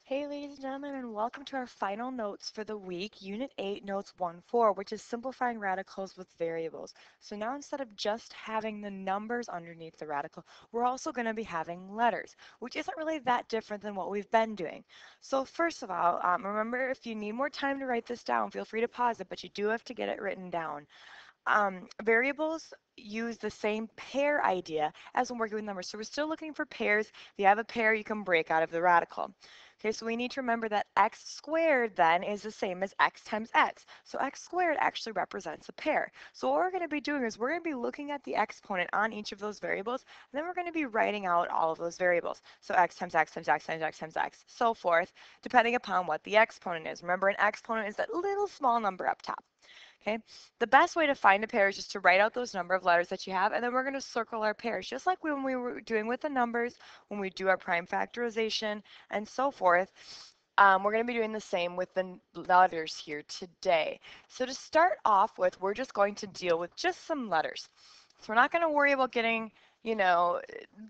Hey ladies and gentlemen, and welcome to our final notes for the week, Unit 8, Notes 1-4, which is simplifying radicals with variables. So now instead of just having the numbers underneath the radical, we're also going to be having letters, which isn't really that different than what we've been doing. So first of all, remember if you need more time to write this down, feel free to pause it, but you do have to get it written down. Variables use the same pair idea as when working with numbers. So we're still looking for pairs. If you have a pair, you can break out of the radical. Okay, so we need to remember that x squared then is the same as x times x. So x squared actually represents a pair. So what we're going to be doing is we're going to be looking at the exponent on each of those variables, and then we're going to be writing out all of those variables. So x times x times x times x times x, so forth, depending upon what the exponent is. Remember, an exponent is that little small number up top. Okay, the best way to find a pair is just to write out those number of letters that you have, and then we're going to circle our pairs, just like when we were doing with the numbers, when we do our prime factorization, and so forth. We're going to be doing the same with the letters here today. So to start off with, we're just going to deal with just some letters. So we're not going to worry about getting,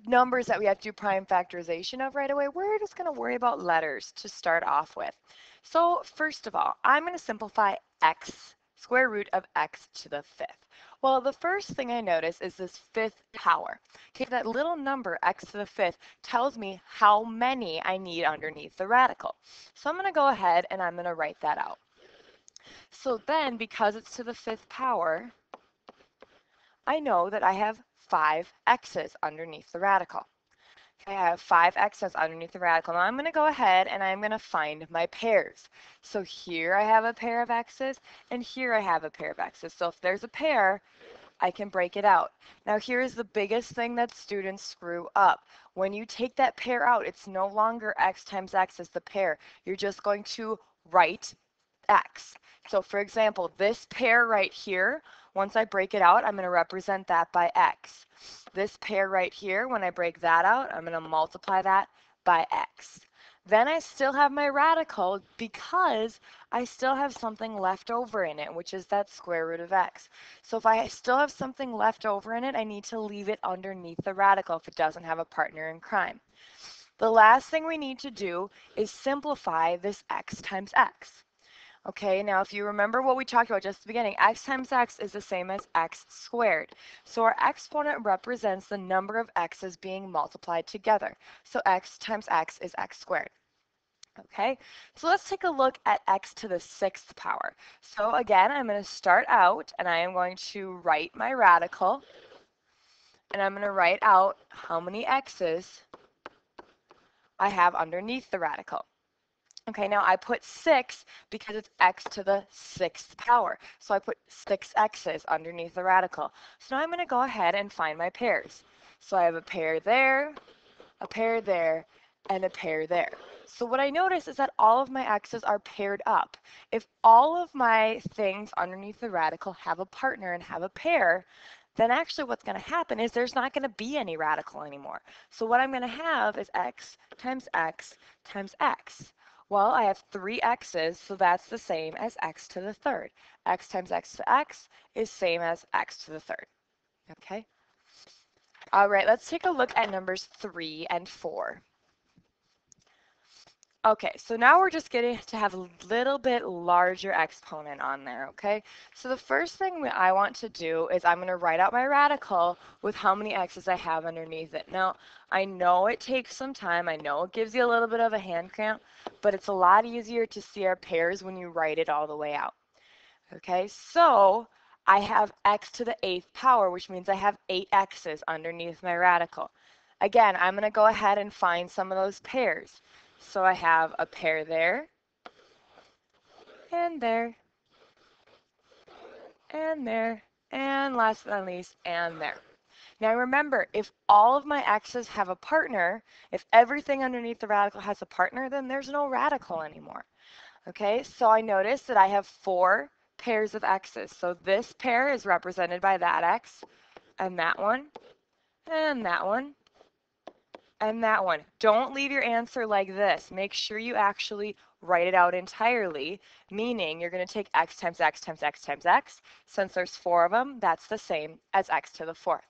numbers that we have to do prime factorization of right away. We're just going to worry about letters to start off with. So first of all, I'm going to simplify x, square root of x to the fifth. Well, the first thing I notice is this fifth power. Okay, that little number, x to the fifth, tells me how many I need underneath the radical. So I'm going to go ahead and I'm going to write that out. So then, because it's to the fifth power, I know that I have 5 x's underneath the radical. Okay, I have 5 x's underneath the radical. Now I'm going to go ahead and I'm going to find my pairs. So here I have a pair of x's, and here I have a pair of x's. So if there's a pair, I can break it out. Now here's the biggest thing that students screw up. When you take that pair out, it's no longer x times x as the pair. You're just going to write x. So for example, this pair right here, once I break it out, I'm going to represent that by x. This pair right here, when I break that out, I'm going to multiply that by x. Then I still have my radical because I still have something left over in it, which is that square root of x. So if I still have something left over in it, I need to leave it underneath the radical if it doesn't have a partner in crime. The last thing we need to do is simplify this x times x. Okay, now if you remember what we talked about just at the beginning, x times x is the same as x squared. So our exponent represents the number of x's being multiplied together. So x times x is x squared. Okay, so let's take a look at x to the sixth power. So again, I'm going to start out and I am going to write my radical, and I'm going to write out how many x's I have underneath the radical. Okay, now I put 6 because it's x to the sixth power. So I put 6 x's underneath the radical. So now I'm going to go ahead and find my pairs. So I have a pair there, a pair there, and a pair there. So what I notice is that all of my x's are paired up. If all of my things underneath the radical have a partner and have a pair, then actually what's going to happen is there's not going to be any radical anymore. So what I'm going to have is x times x times x. Well, I have 3 x's, so that's the same as x to the third. X times x to x is same as x to the third. Okay? All right, let's take a look at numbers 3 and 4. Okay, so now we're just getting to have a little bit larger exponent on there, okay? So the first thing I want to do is I'm going to write out my radical with how many x's I have underneath it. Now, I know it takes some time. I know it gives you a little bit of a hand cramp, but it's a lot easier to see our pairs when you write it all the way out. Okay, so I have x to the 8th power, which means I have 8 x's underneath my radical. Again, I'm going to go ahead and find some of those pairs. So I have a pair there, and there, and there, and last but not least, and there. Now remember, if all of my x's have a partner, if everything underneath the radical has a partner, then there's no radical anymore. Okay, so I notice that I have 4 pairs of x's. So this pair is represented by that x, and that one, and that one, and that one. Don't leave your answer like this. Make sure you actually write it out entirely, meaning you're going to take x times x times x times x. Since there's 4 of them, that's the same as x to the 4th.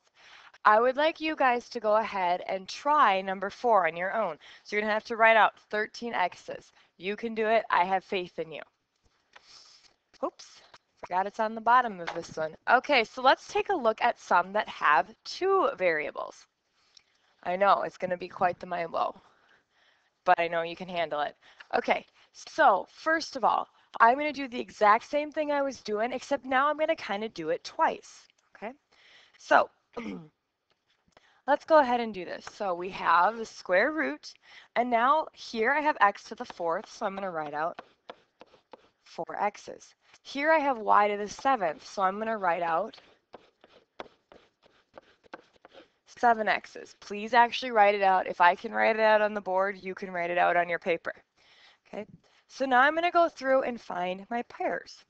I would like you guys to go ahead and try number 4 on your own. So you're going to have to write out 13 x's. You can do it. I have faith in you. Oops, forgot it's on the bottom of this one. Okay, so let's take a look at some that have 2 variables. I know, it's going to be quite the mind blow, but I know you can handle it. Okay, so first of all, I'm going to do the exact same thing I was doing, except now I'm going to kind of do it twice. Okay, so let's go ahead and do this. So we have the square root, and now here I have x to the 4th, so I'm going to write out 4 x's. Here I have y to the 7th, so I'm going to write out 7 x's. Please actually write it out. If I can write it out on the board, you can write it out on your paper. Okay, so now I'm going to go through and find my pairs.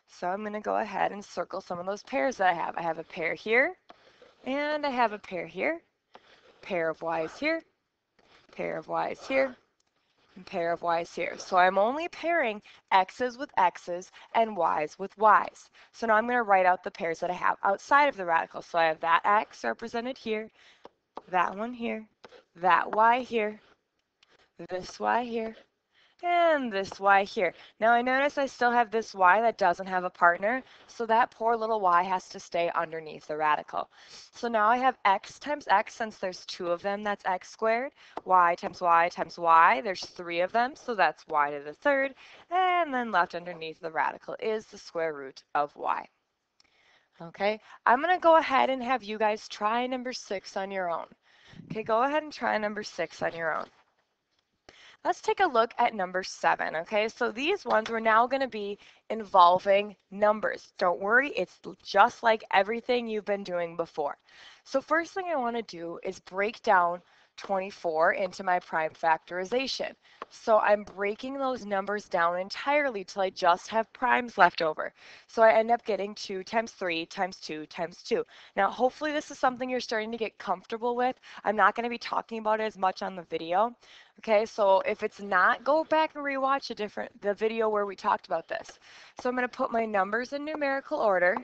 So I'm going to go ahead and circle some of those pairs that I have. I have a pair here, and I have a pair here, pair of y's here, pair of y's here, and pair of y's here. So I'm only pairing x's with x's and y's with y's. So now I'm going to write out the pairs that I have outside of the radical. So I have that x represented here, that one here, that y here, this y here, and this y here. Now I notice I still have this y that doesn't have a partner, so that poor little y has to stay underneath the radical. So now I have x times x, since there's 2 of them, that's x squared. Y times y times y, there's 3 of them, so that's y to the 3rd. And then left underneath the radical is the square root of y. Okay, I'm going to go ahead and have you guys try number 6 on your own. Okay, go ahead and try number 6 on your own. Let's take a look at number 7, okay? So these ones we're now going to be involving numbers. Don't worry, it's just like everything you've been doing before. So first thing I want to do is break down 24 into my prime factorization. So I'm breaking those numbers down entirely till I just have primes left over. So I end up getting 2 times 3 times 2 times 2. Now hopefully this is something you're starting to get comfortable with. I'm not going to be talking about it as much on the video. Okay, so if it's not, go back and rewatch the video where we talked about this. So I'm going to put my numbers in numerical order.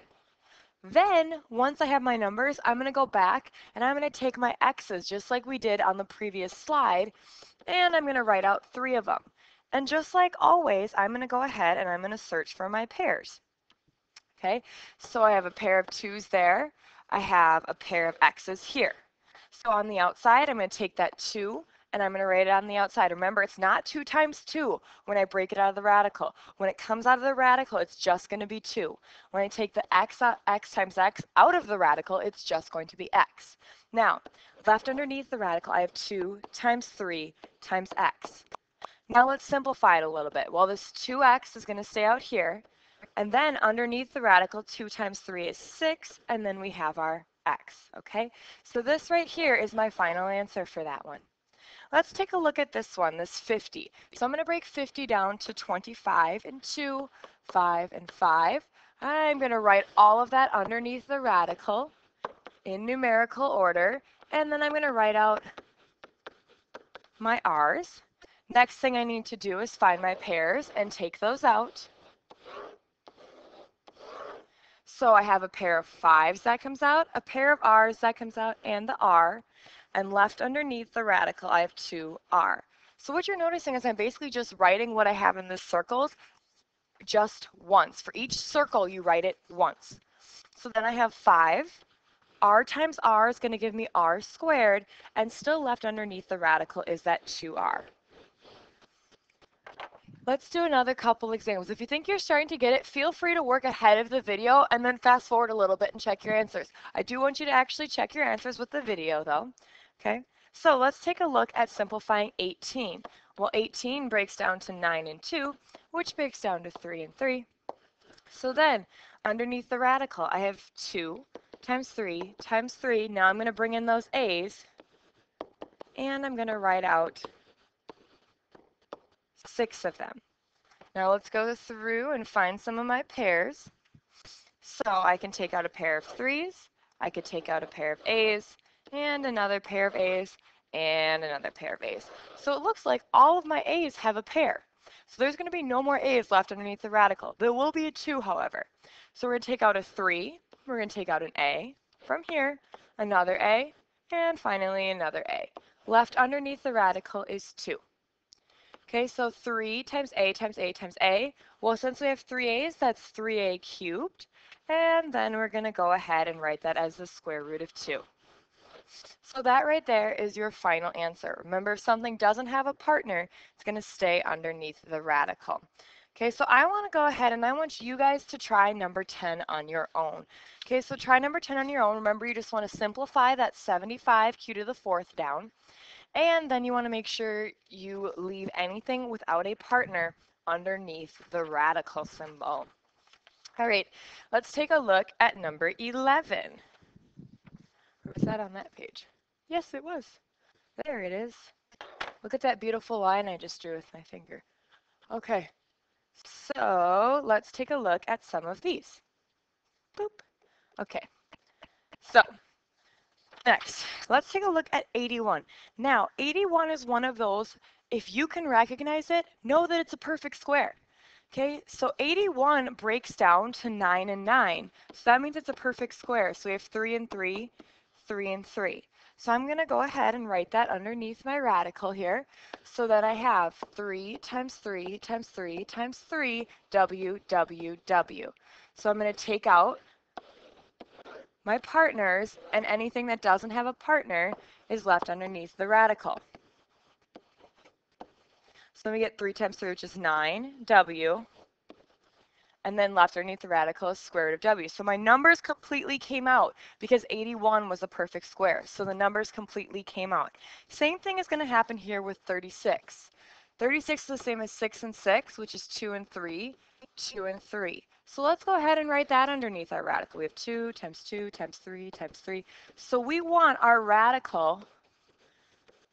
Then, once I have my numbers, I'm going to go back and I'm going to take my x's, just like we did on the previous slide, and I'm going to write out 3 of them. And just like always, I'm going to go ahead and I'm going to search for my pairs. Okay, so I have a pair of 2's there. I have a pair of x's here. So on the outside, I'm going to take that 2, and I'm going to write it on the outside. Remember, it's not 2 times 2 when I break it out of the radical. When it comes out of the radical, it's just going to be 2. When I take the x times x out of the radical, it's just going to be x. Now, left underneath the radical, I have 2 times 3 times x. Now let's simplify it a little bit. Well, this 2x is going to stay out here, and then underneath the radical, 2 times 3 is 6, and then we have our x, okay? So this right here is my final answer for that one. Let's take a look at this one, this 50. So I'm going to break 50 down to 25 and 2, 5 and 5. I'm going to write all of that underneath the radical in numerical order, and then I'm going to write out my r's. Next thing I need to do is find my pairs and take those out. So I have a pair of 5's that comes out, a pair of r's that comes out, and the r. And left underneath the radical, I have 2r. So what you're noticing is I'm basically just writing what I have in the circles just once. For each circle, you write it once. So then I have 5. R times r is going to give me r squared, and still left underneath the radical is that 2r. Let's do another couple examples. If you think you're starting to get it, feel free to work ahead of the video and then fast forward a little bit and check your answers. I do want you to actually check your answers with the video though. Okay, so let's take a look at simplifying 18. Well, 18 breaks down to 9 and 2, which breaks down to 3 and 3. So then, underneath the radical, I have 2 times 3 times 3. Now I'm going to bring in those a's, and I'm going to write out 6 of them. Now let's go through and find some of my pairs. So I can take out a pair of 3's, I could take out a pair of a's, and another pair of a's, and another pair of a's. So it looks like all of my a's have a pair. So there's going to be no more a's left underneath the radical. There will be a 2, however. So we're going to take out a 3, we're going to take out an a from here, another A, and finally another A. Left underneath the radical is 2. Okay, so 3 times A times A times A. Well, since we have 3 A's, that's 3A cubed. And then we're going to go ahead and write that as the square root of 2. So that right there is your final answer. Remember, if something doesn't have a partner, it's going to stay underneath the radical. Okay, so I want to go ahead and I want you guys to try number 10 on your own. Okay, so try number 10 on your own. Remember, you just want to simplify that 75q to the 4th down. And then you want to make sure you leave anything without a partner underneath the radical symbol. All right, let's take a look at number 11. Was that on that page? Yes, it was. There it is. Look at that beautiful line I just drew with my finger. Okay, so let's take a look at some of these. Boop. Okay, so next, let's take a look at 81. Now, 81 is one of those, if you can recognize it, know that it's a perfect square. Okay, so 81 breaks down to 9 and 9. So that means it's a perfect square. So we have 3 and 3, 3 and 3. So I'm going to go ahead and write that underneath my radical here so that I have 3 times 3 times 3 times 3, W, W, W. So I'm going to take out my partners, and anything that doesn't have a partner is left underneath the radical. So then we get 3 times 3, which is 9, W, and then left underneath the radical is square root of W. So my numbers completely came out because 81 was a perfect square. So the numbers completely came out. Same thing is going to happen here with 36. 36 is the same as 6 and 6, which is 2 and 3, 2 and 3. So let's go ahead and write that underneath our radical. We have 2 times 2 times 3 times 3. So we want our radical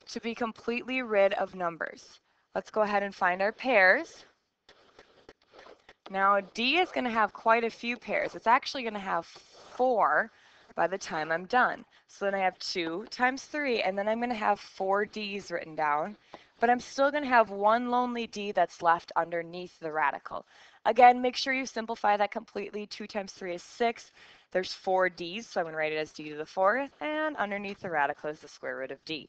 to be completely rid of numbers. Let's go ahead and find our pairs. Now D is going to have quite a few pairs. It's actually going to have 4 by the time I'm done. So then I have 2 times 3, and then I'm going to have 4 D's written down. But I'm still going to have one lonely D that's left underneath the radical. Again, make sure you simplify that completely. 2 times 3 is 6. There's 4 D's, so I'm going to write it as D to the 4th. And underneath the radical is the square root of D.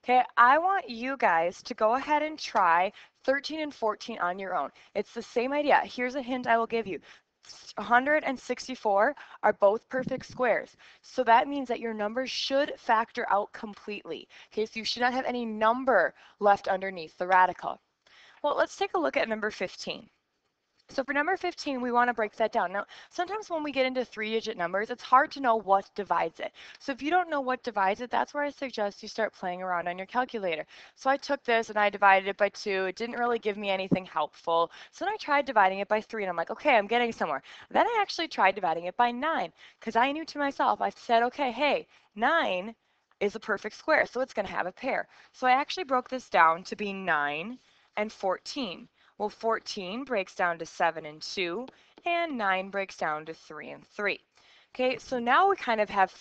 Okay, I want you guys to go ahead and try 13 and 14 on your own. It's the same idea. Here's a hint I will give you. 164 are both perfect squares. So that means that your numbers should factor out completely. Okay, so you should not have any number left underneath the radical. Well, let's take a look at number 15. So for number 15, we want to break that down. Now, sometimes when we get into 3-digit numbers, it's hard to know what divides it. So if you don't know what divides it, that's where I suggest you start playing around on your calculator. So I took this and I divided it by 2. It didn't really give me anything helpful. So then I tried dividing it by 3, and I'm like, okay, I'm getting somewhere. Then I actually tried dividing it by 9, because I knew to myself, I said, okay, hey, 9 is a perfect square, so it's going to have a pair. So I actually broke this down to be 9 and 14. Well, 14 breaks down to 7 and 2, and 9 breaks down to 3 and 3. Okay, so now we kind of have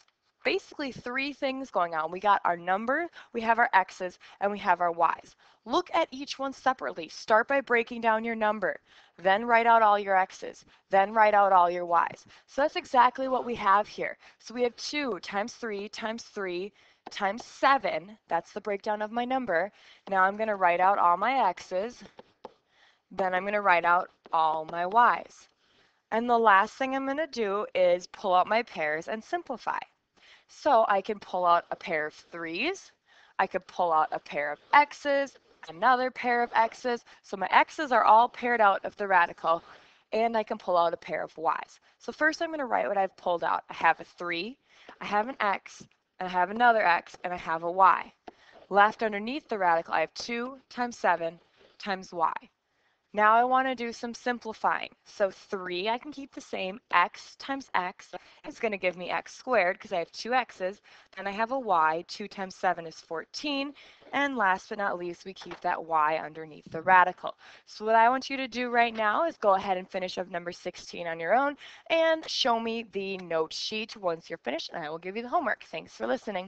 basically 3 things going on. We got our number, we have our x's, and we have our y's. Look at each one separately. Start by breaking down your number, then write out all your x's, then write out all your y's. So that's exactly what we have here. So we have 2 times 3 times 3 times 7. That's the breakdown of my number. Now I'm going to write out all my x's. Then I'm going to write out all my y's. And the last thing I'm going to do is pull out my pairs and simplify. So I can pull out a pair of 3's. I could pull out a pair of x's, another pair of x's. So my x's are all paired out of the radical. And I can pull out a pair of y's. So first I'm going to write what I've pulled out. I have a 3, I have an x, I have another x, and I have a y. Left underneath the radical, I have 2 times 7 times y. Now I want to do some simplifying. So 3 I can keep the same. X times x is going to give me x squared because I have 2 x's. Then I have a y. 2 times 7 is 14. And last but not least, we keep that y underneath the radical. So what I want you to do right now is go ahead and finish up number 16 on your own and show me the note sheet once you're finished, and I will give you the homework. Thanks for listening.